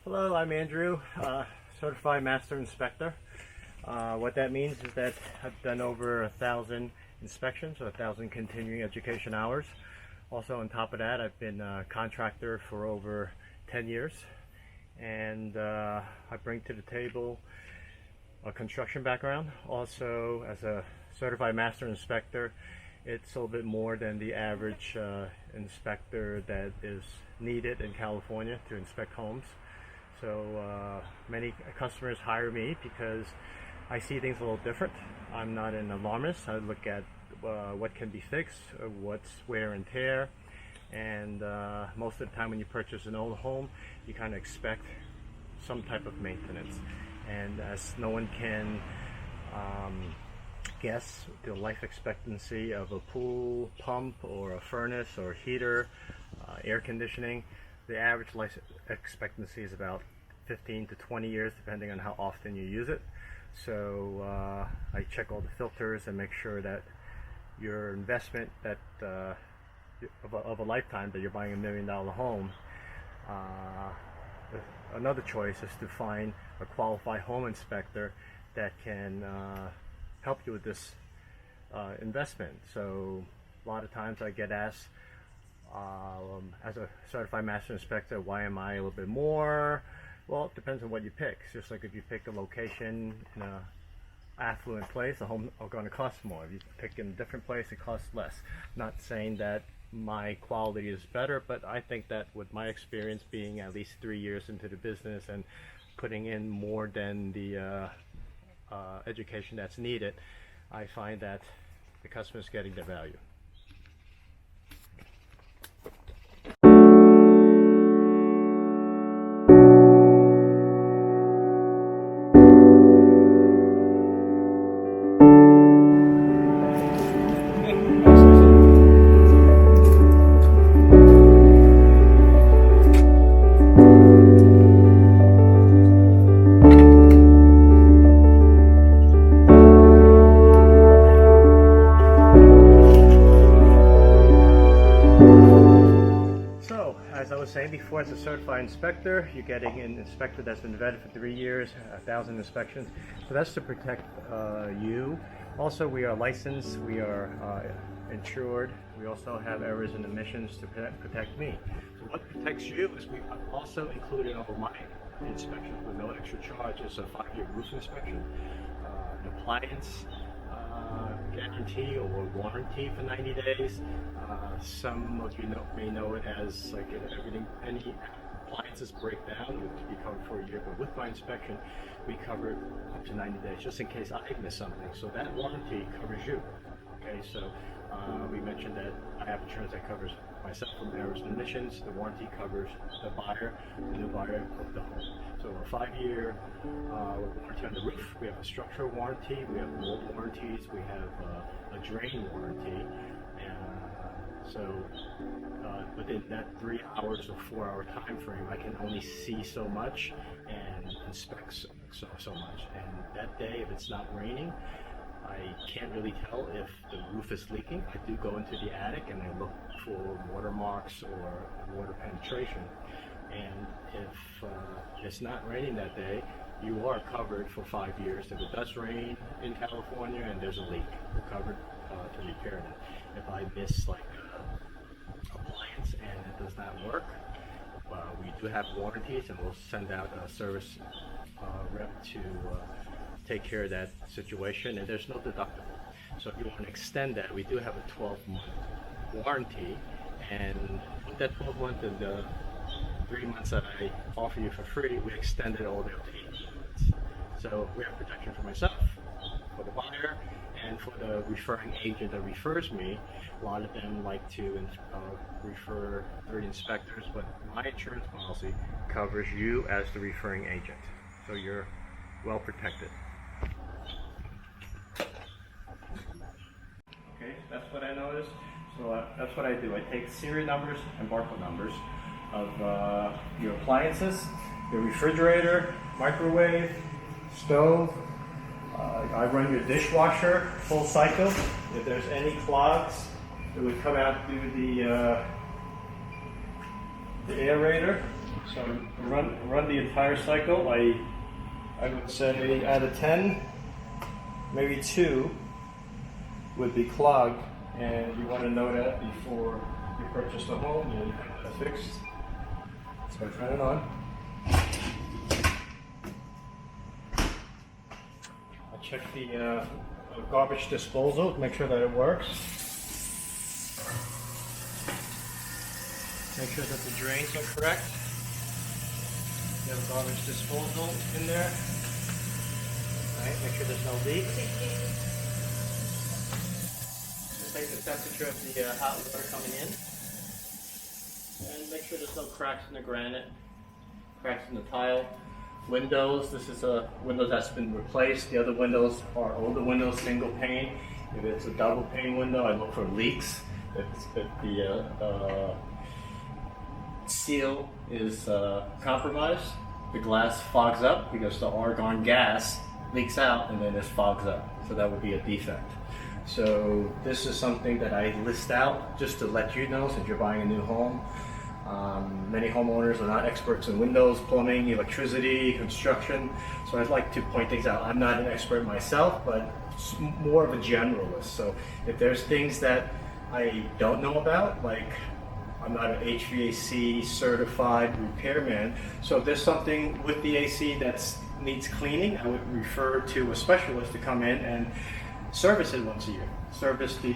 Hello, I'm Andrew, Certified Master Inspector. What that means is that I've done over 1,000 inspections, or 1,000 continuing education hours. Also on top of that, I've been a contractor for over 10 years, and I bring to the table a construction background. Also, as a Certified Master Inspector, it's a little bit more than the average inspector that is needed in California to inspect homes. So many customers hire me because I see things a little different. I'm not an alarmist. I look at what can be fixed, what's wear and tear, and most of the time when you purchase an old home, you kind of expect some type of maintenance. And as no one can guess the life expectancy of a pool pump or a furnace or heater, air conditioning, the average life expectancy is about 15 to 20 years depending on how often you use it. So I check all the filters and make sure that your investment that of a lifetime, that you're buying $1 million home. Another choice is to find a qualified home inspector that can help you with this investment. So a lot of times I get asked, as a Certified Master Inspector, why am I a little bit more? Well, it depends on what you pick. It's just like if you pick a location in an affluent place, the home are going to cost more. If you pick in a different place, it costs less. Not saying that my quality is better, but I think that with my experience being at least 3 years into the business and putting in more than the education that's needed, I find that the customer is getting their value. As I was saying before, as a certified inspector, you're getting an inspector that's been vetted for 3 years, 1,000 inspections. So that's to protect you. Also, we are licensed, we are insured. We also have errors and omissions to protect me. So what protects you is we also included over my inspection with no extra charge is a 5-year roof inspection, an appliance guarantee or warranty for 90 days. Some of you may know it as like any appliances break down, it would be covered for a year, but with my inspection, we cover it up to 90 days, just in case I miss something. So that warranty covers you. Okay, so we mentioned that I have insurance that covers myself from errors and omissions. The warranty covers the buyer, the new buyer of the home. So a 5-year warranty on the roof. We have a structural warranty. We have mold warranties. We have a drain warranty. So within that 3 hours or 4 hour time frame, I can only see so much and inspect so much. And that day, if it's not raining, I can't really tell if the roof is leaking. I do go into the attic and I look for water marks or water penetration. And if it's not raining that day, you are covered for 5 years. If it does rain in California and there's a leak, you're covered to repair that. If I miss like appliance and it does not work, we do have warranties, and we'll send out a service rep to take care of that situation, and there's no deductible. So if you want to extend that, we do have a 12-month warranty, and with that 12-month and the 3 months that I offer you for free, we extend it all the way up to 18 months. So we have protection for myself, for the buyer, and for the referring agent that refers me. A lot of them like to refer 30 inspectors, but my insurance policy covers you as the referring agent. So you're well protected. Okay, that's what I noticed. So that's what I do. I take serial numbers and barcode numbers of your appliances, your refrigerator, microwave, stove. I run your dishwasher full cycle. If there's any clogs, it would come out through the aerator. So run the entire cycle. I would say out of 10, maybe 2 would be clogged, and you want to know that before you purchase the home. You have that fixed. So I turn it on. I check the garbage disposal to make sure that it works. Make sure that the drains are correct. You have garbage disposal in there. All right, make sure there's no leaks. Just take the temperature of the hot water coming in. And make sure there's no cracks in the granite, cracks in the tile. Windows, this is a window that's been replaced. The other windows are older windows, single pane. If it's a double pane window, I look for leaks. If the seal is compromised, the glass fogs up because the argon gas leaks out and then it fogs up. So that would be a defect. So this is something that I list out just to let you know, since you're buying a new home. Many homeowners are not experts in windows, plumbing, electricity, construction, so I'd like to point things out. I'm not an expert myself, but more of a generalist. So if there's things that I don't know about, like I'm not an HVAC certified repairman, so if there's something with the AC that needs cleaning, I would refer to a specialist to come in and service it once a year. Service the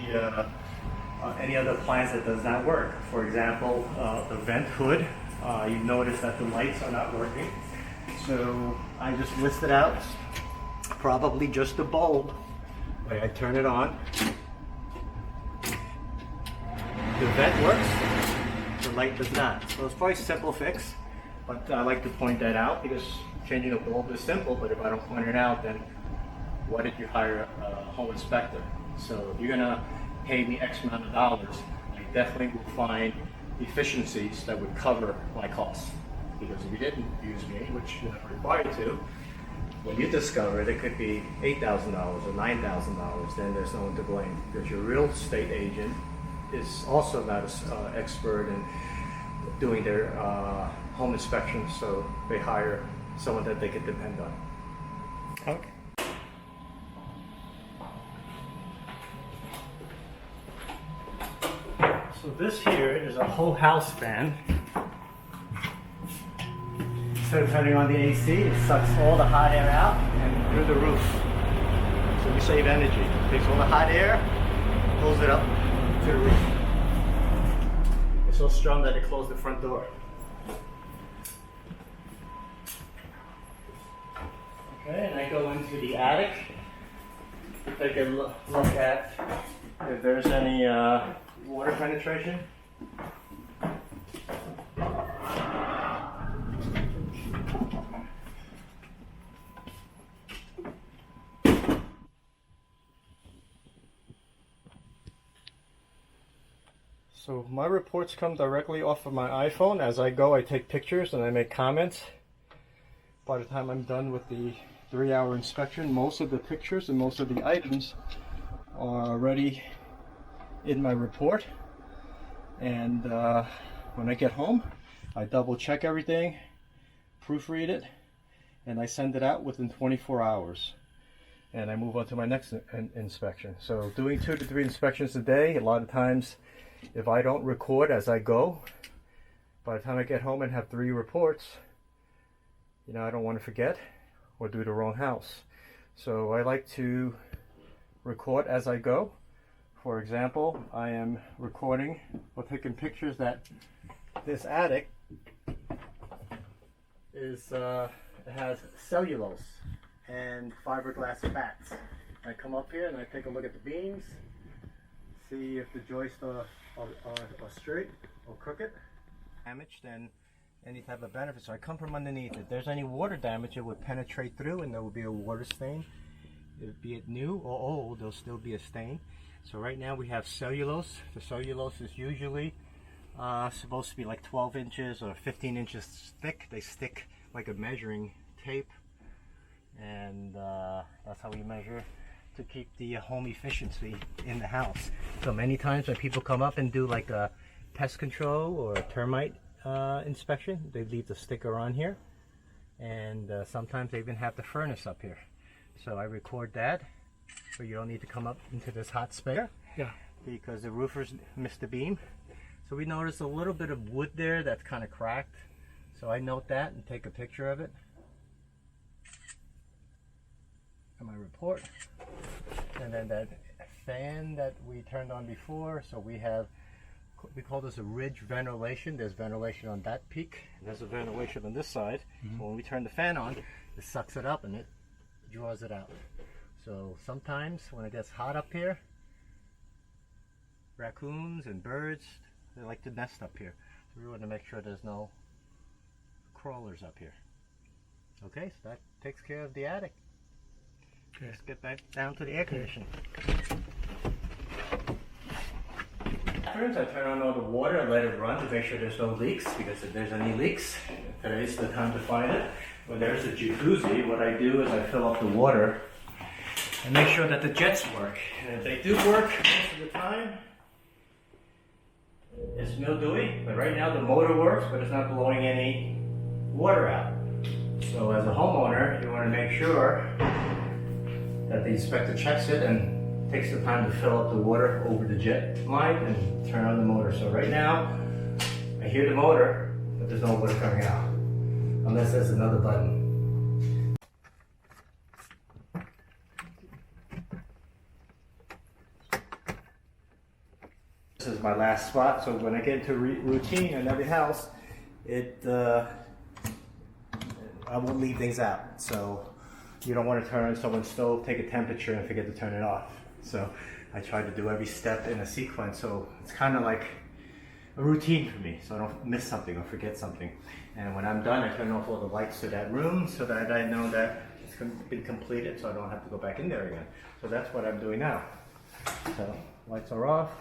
any other appliance that does not work. For example, the vent hood, you notice that the lights are not working. So I just listed out probably just the bulb. Like I turn it on. The vent works, the light does not. So it's probably a simple fix, but I like to point that out because changing a bulb is simple, but if I don't point it out, then why did you hire a home inspector? So if you're gonna pay me X amount of dollars, you definitely will find efficiencies that would cover my costs. Because if you didn't use me, which you're not required to, when you discover it could be $8,000 or $9,000, then there's no one to blame. Because your real estate agent is also not an expert in doing their home inspections, so they hire someone that they can depend on. Okay. So this here is a whole house fan. So turning on the AC, it sucks all the hot air out and through the roof. So we save energy. It takes all the hot air, pulls it up to the roof. It's so strong that it closed the front door. Okay, and I go into the attic to take a look at if there's any water penetration. So my reports come directly off of my iPhone. As I go, I take pictures and I make comments. By the time I'm done with the 3-hour inspection, most of the pictures and most of the items are already in my report. And when I get home, I double check everything, proofread it, and I send it out within 24 hours. And I move on to my next inspection. So doing 2 to 3 inspections a day, a lot of times if I don't record as I go, by the time I get home and have 3 reports, you know, I don't want to forget or do the wrong house. So I like to record as I go. For example, I am recording or taking pictures that this attic is it has cellulose and fiberglass bats. I come up here and I take a look at the beams, see if the joists are straight or crooked. Damage, then any type of benefit. So I come from underneath. If there's any water damage, it would penetrate through and there would be a water stain. Be it new or old, there'll still be a stain. So right now we have cellulose. The cellulose is usually supposed to be like 12 inches or 15 inches thick. They stick like a measuring tape, and that's how we measure to keep the home efficiency in the house. So many times when people come up and do like a pest control or a termite inspection, they leave the sticker on here, and sometimes they even have the furnace up here. So I record that, so you don't need to come up into this hot space. Yeah. Because the roofers missed the beam. So we noticed a little bit of wood there that's kind of cracked. So I note that and take a picture of it on my report. And then that fan that we turned on before, so we call this a ridge ventilation. There's ventilation on that peak. There's a ventilation on this side. So when we turn the fan on, it sucks it up and it draws it out. So sometimes when it gets hot up here, raccoons and birds, they like to nest up here. So we want to make sure there's no crawlers up here. Okay, so that takes care of the attic. Okay. Let's get back down to the air conditioning. I turn on all the water and let it run to make sure there's no leaks, because if there's any leaks, today's the time to find it. When there's a jacuzzi, what I do is I fill up the water and make sure that the jets work. And if they do work most of the time, it's mildewy, but right now the motor works, but it's not blowing any water out. So as a homeowner, you want to make sure that the inspector checks it and takes the time to fill up the water over the jet line and turn on the motor. So right now, I hear the motor, but there's no water coming out, unless there's another button. This is my last spot, so when I get into routine in every house, I won't leave things out. So you don't want to turn on someone's stove, take a temperature, and forget to turn it off. So I try to do every step in a sequence, so it's kind of like a routine for me, so I don't miss something or forget something. And when I'm done, I turn off all the lights to that room so that I know that it's been completed, so I don't have to go back in there again. So that's what I'm doing now. So lights are off.